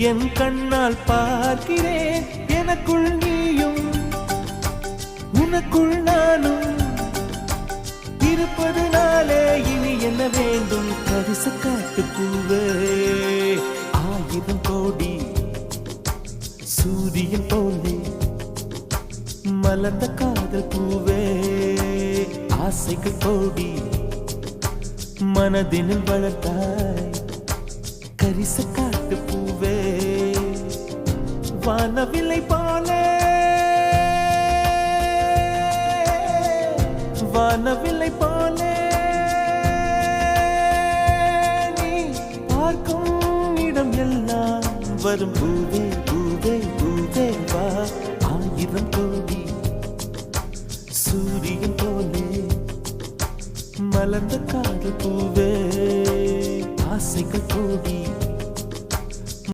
என் கண்ணால் பார்க்கிறேன் எனக்குள் நீயும் உனக்குள் நானும் இருப்பதனாலே இனி என்ன வேண்டும் கரிச காட்டு பூவே ஆயிரம் கோடி சூரியன் போலே மலர்ந்த காதல் பூவே ஆசைகள் கோடி மனதினில் வளர்த்தாய் கரிச காட்டு பூவே வானவில்லை போலே வானவில்லை போலே நீ பார்க்கும் இடம் எல்லாம் வரும் பூவே பூவே பூவே வா ஆயிரம் கோடி சூரியன் போலே மலர்ந்த காதல் பூவே ஆசைகள் கோடி